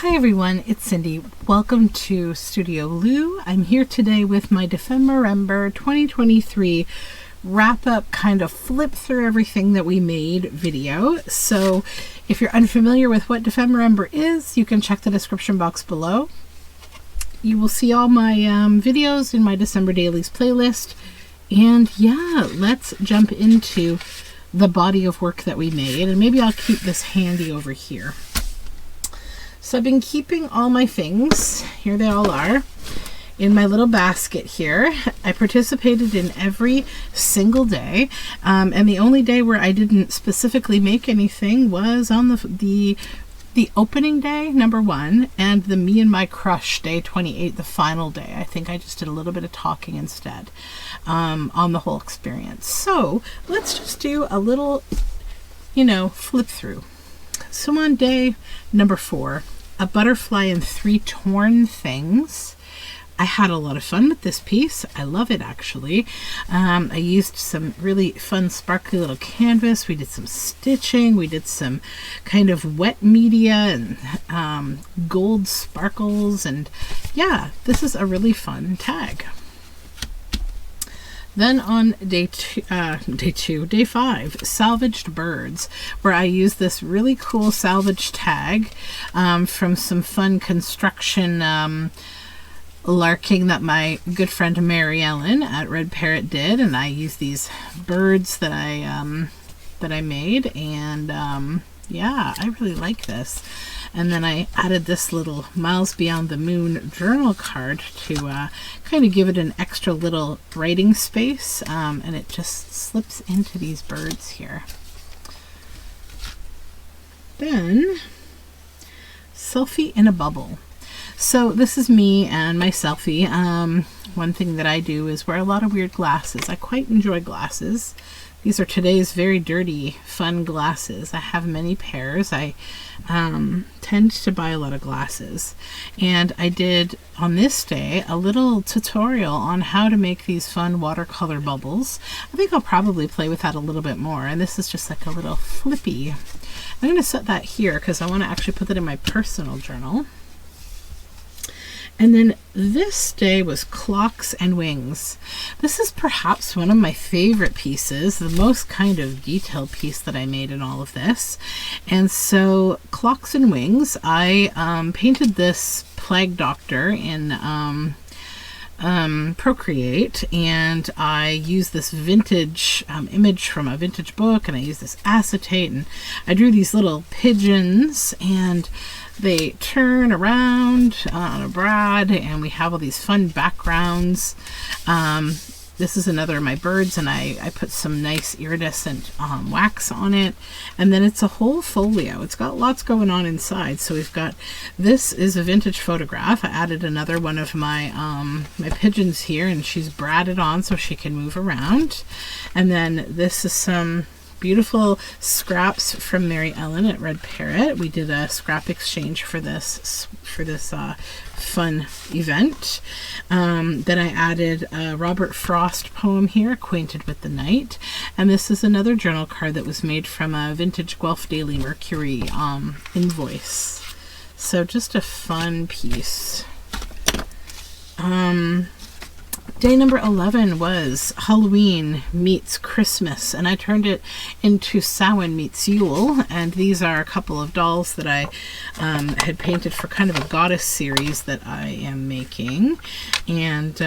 Hi everyone, it's Cindy. Welcome to Studioloo. I'm here today with my Dephemerember 2023 wrap-up, kind of flip through everything that we made video. So if you're unfamiliar with what Dephemerember is, you can check the description box below. You will see all my videos in my December Dailies playlist. And yeah, let's jump into the body of work that we made. And maybe I'll keep this handy over here. So I've been keeping all my things, here they all are, in my little basket here. I participated in every single day, and the only day where I didn't specifically make anything was on the opening day, number 1, and the Me and My Crush, day 28, the final day. I think I just did a little bit of talking instead on the whole experience. So let's just do a little, flip through. So on day number 4, a butterfly and 3 torn things. I had a lot of fun with this piece. I love it actually. I used some really fun sparkly little canvas. We did some stitching. We did some kind of wet media and gold sparkles. And yeah, this is a really fun tag. Then on day 5, salvaged birds, where I used this really cool salvage tag from some fun construction larking that my good friend Mary Ellen at Red Parrot did, and I used these birds that I made, and yeah, I really like this. And then I added this little Miles Beyond the Moon journal card to kind of give it an extra little writing space, and it just slips into these birds here. Then, selfie in a bubble. So this is me and my selfie. One thing that I do is wear a lot of weird glasses. I quite enjoy glasses. These are today's very dirty, fun glasses. I have many pairs. I tend to buy a lot of glasses. And I did, on this day, a little tutorial on how to make these fun watercolor bubbles. I think I'll probably play with that a little bit more. And this is just like a little flippy. I'm going to set that here because I want to actually put that in my personal journal. And then this day was clocks and wings. This is perhaps one of my favorite pieces, the most kind of detailed piece that I made in all of this. And so clocks and wings, I painted this Plague Doctor in Procreate, and I used this vintage image from a vintage book, and I used this acetate, and I drew these little pigeons, and they turn around on a brad, and we have all these fun backgrounds. This is another of my birds, and I put some nice iridescent wax on it. And then it's a whole folio. It's got lots going on inside. So we've got, this is a vintage photograph. I added another one of my my pigeons here, and she's bradded on so she can move around. And then this is some beautiful scraps from Mary Ellen at Red Parrot. We did a scrap exchange for this fun event. Then I added a Robert Frost poem here, Acquainted with the Night. And this is another journal card that was made from a vintage Guelph Daily Mercury invoice. So just a fun piece. Day number 11 was Halloween meets Christmas, and I turned it into Samhain meets Yule, and these are a couple of dolls that I had painted for kind of a goddess series that I am making, and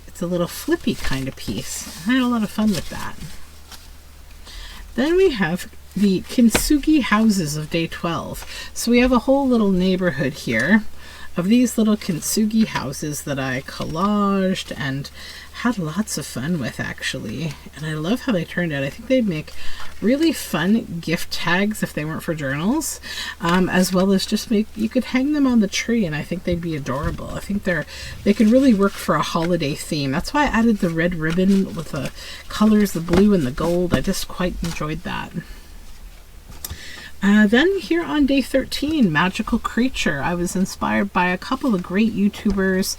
it's a little flippy kind of piece. I had a lot of fun with that. Then we have the kintsugi houses of day 12. So we have a whole little neighborhood here of these little kintsugi houses that I collaged and had lots of fun with actually. And I love how they turned out. I think they'd make really fun gift tags if they weren't for journals, as well as just you could hang them on the tree, and I think they'd be adorable. I think they could really work for a holiday theme. That's why I added the red ribbon with the colors, the blue and the gold. I just quite enjoyed that. Then here on day 13, Magical Creature. I was inspired by a couple of great YouTubers,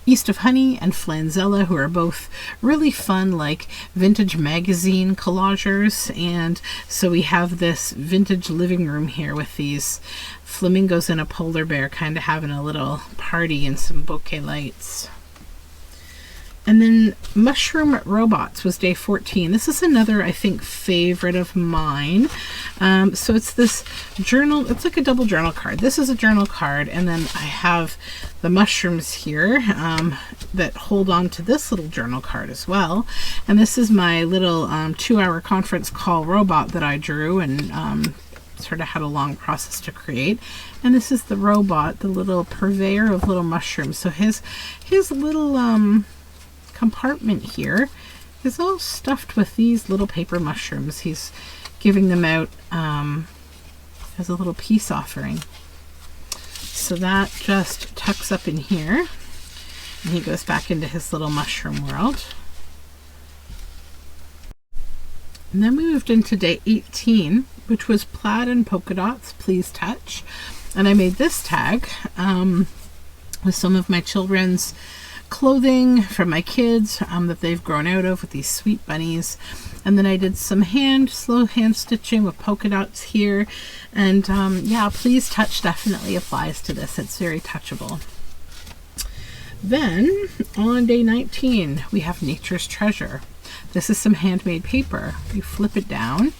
East of Honey and Flanzella, who are both really fun, like vintage magazine collagers. And so we have this vintage living room here with these flamingos and a polar bear kind of having a little party and some bouquet lights. And then Mushroom Robots was day 14. This is another, I think, favorite of mine. So it's this journal. It's like a double journal card. This is a journal card, and then I have the mushrooms here that hold on to this little journal card as well. And this is my little 2-hour conference call robot that I drew and sort of had a long process to create. And this is the robot, the little purveyor of little mushrooms. So his little compartment here is all stuffed with these little paper mushrooms. He's giving them out as a little peace offering. So that just tucks up in here, and he goes back into his little mushroom world. And then we moved into day 18, which was plaid and polka dots, please touch. And I made this tag with some of my children's clothing from my kids that they've grown out of, with these sweet bunnies. And then I did some slow hand stitching with polka dots here. And yeah, please touch definitely applies to this. It's very touchable. Then on day 19, we have Nature's Treasure. This is some handmade paper. You flip it down,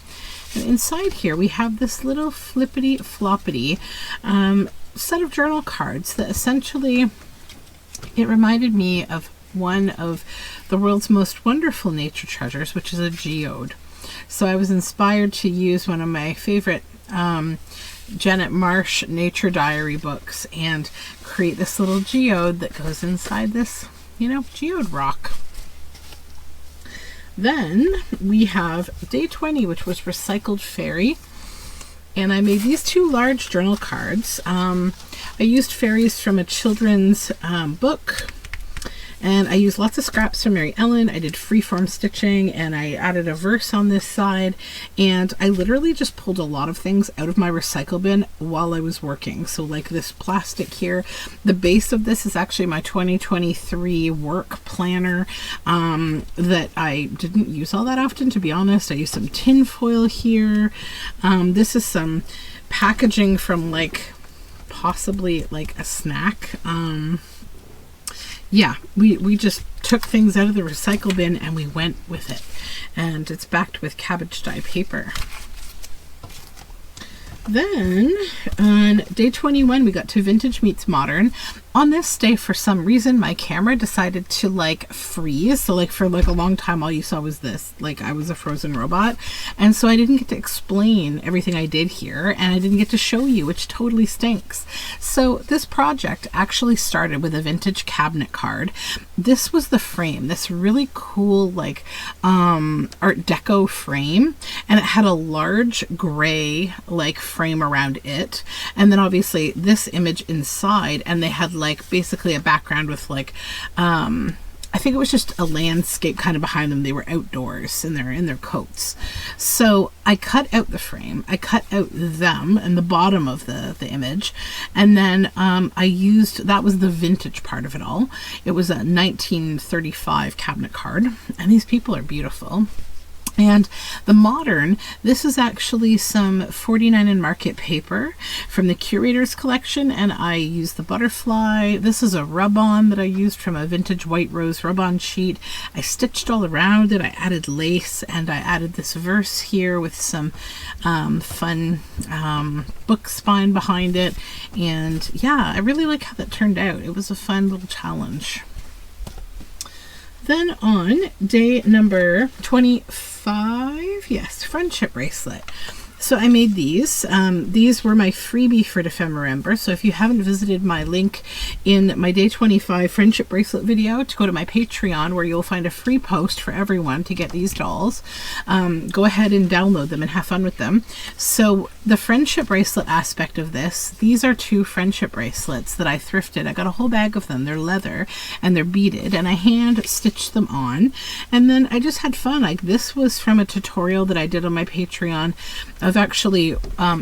and inside here we have this little flippity floppity set of journal cards that essentially, it reminded me of one of the world's most wonderful nature treasures, which is a geode. So I was inspired to use one of my favorite Janet Marsh nature diary books and create this little geode that goes inside this, geode rock. Then we have day 20, which was Recycled Fairy. And I made these 2 large journal cards. I used fairies from a children's book, and I used lots of scraps from Mary Ellen. I did freeform stitching, and I added a verse on this side, and I literally just pulled a lot of things out of my recycle bin while I was working. So like this plastic here, the base of this is actually my 2023 work planner that I didn't use all that often, to be honest. I used some tin foil here. This is some packaging from possibly a snack. Yeah, we just took things out of the recycle bin and we went with it. And it's backed with cabbage dye paper. Then on day 21, we got to Vintage Meets Modern. On this day, for some reason, my camera decided to freeze. So for a long time, all you saw was this, I was a frozen robot. And so I didn't get to explain everything I did here, and I didn't get to show you, which totally stinks. So this project actually started with a vintage cabinet card. This was the frame, this really cool Art Deco frame, and it had a large gray frame around it, and then obviously this image inside, and they had basically a background with I think it was just a landscape kind of behind them. They were outdoors in their coats. So I cut out the frame, I cut out them and the bottom of the image, and then I used, that was the vintage part of it all. It was a 1935 cabinet card, and these people are beautiful. And the modern, this is actually some 49 and Market paper from the Curator's collection, and I used the butterfly. This is a rub-on that I used from a vintage White Rose rub-on sheet. I stitched all around it. I added lace, and I added this verse here with some fun book spine behind it. And yeah, I really like how that turned out. It was a fun little challenge. Then on day number 25, yes, Friendship Bracelet. So I made these. These were my freebie for Dephemerember. So if you haven't visited my link in my day 25 friendship bracelet video to go to my Patreon, where you'll find a free post for everyone to get these dolls, go ahead and download them and have fun with them. So the friendship bracelet aspect of this, these are 2 friendship bracelets that I thrifted. I got a whole bag of them. They're leather and they're beaded, and I hand stitched them on. And then I just had fun. This was from a tutorial that I did on my Patreon of of actually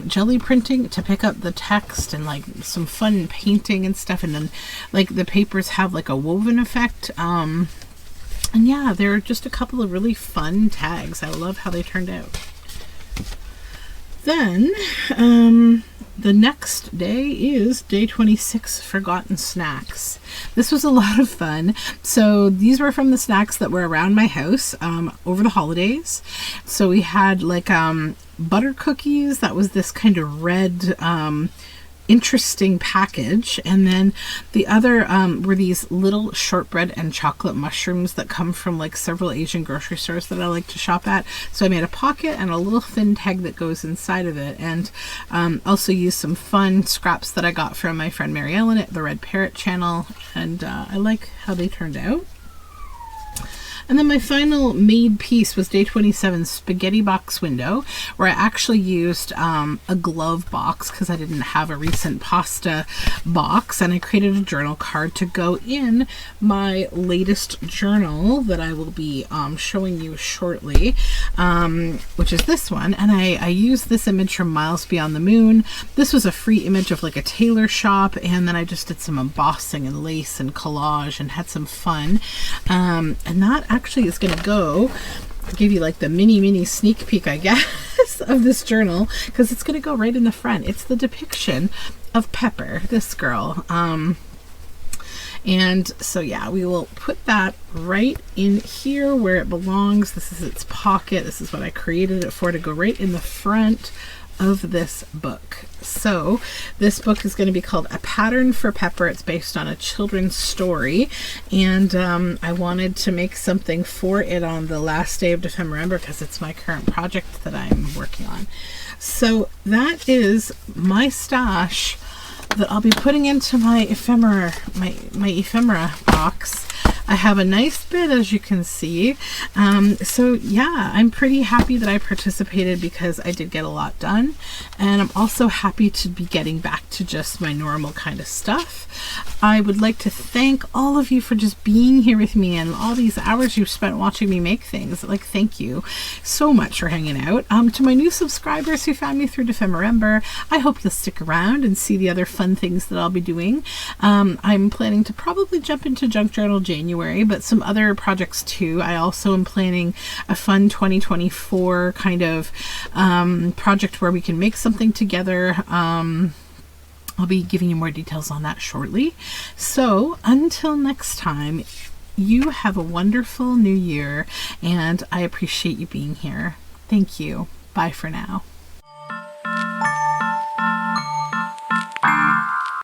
jelly printing to pick up the text and like some fun painting and stuff. And then like the papers have like a woven effect. And yeah, there are just a couple of really fun tags. I love how they turned out. Then the next day is day 26, Forgotten Snacks. This was a lot of fun. So these were from the snacks that were around my house over the holidays. So we had like butter cookies. That was this kind of red interesting package, and then the other were these little shortbread and chocolate mushrooms that come from like several Asian grocery stores that I like to shop at. So I made a pocket and a little thin tag that goes inside of it, and also used some fun scraps that I got from my friend Mary Ellen at the Red Parrot channel, and I like how they turned out. And then my final made piece was day 27, spaghetti box window, where I actually used a glove box because I didn't have a recent pasta box, and I created a journal card to go in my latest journal that I will be showing you shortly, which is this one. And I used this image from Miles Beyond the Moon. This was a free image of like a tailor shop, and then I just did some embossing and lace and collage and had some fun. And that actually is going to go, I'll give you like the mini sneak peek, I guess, of this journal, because it's going to go right in the front. It's the depiction of Pepper, this girl. And so yeah, we will put that right in here where it belongs. This is its pocket. This is what I created it for, to go right in the front of this book. So this book is going to be called A Pattern for Pepper. It's based on a children's story, and I wanted to make something for it on the last day of Dephemerember because it's my current project that I'm working on. So that is my stash that I'll be putting into my ephemera, my ephemera box. I have a nice bit, as you can see. So yeah, I'm pretty happy that I participated because I did get a lot done. And I'm also happy to be getting back to just my normal kind of stuff. I would like to thank all of you for just being here with me and all these hours you've spent watching me make things. Like, thank you so much for hanging out. To my new subscribers who found me through Dephemerember, I hope you'll stick around and see the other fun things that I'll be doing. I'm planning to probably jump into Junk Journal January, but some other projects too. I also am planning a fun 2024 kind of project where we can make something together. I'll be giving you more details on that shortly. So until next time, you have a wonderful new year, and I appreciate you being here. Thank you. Bye for now.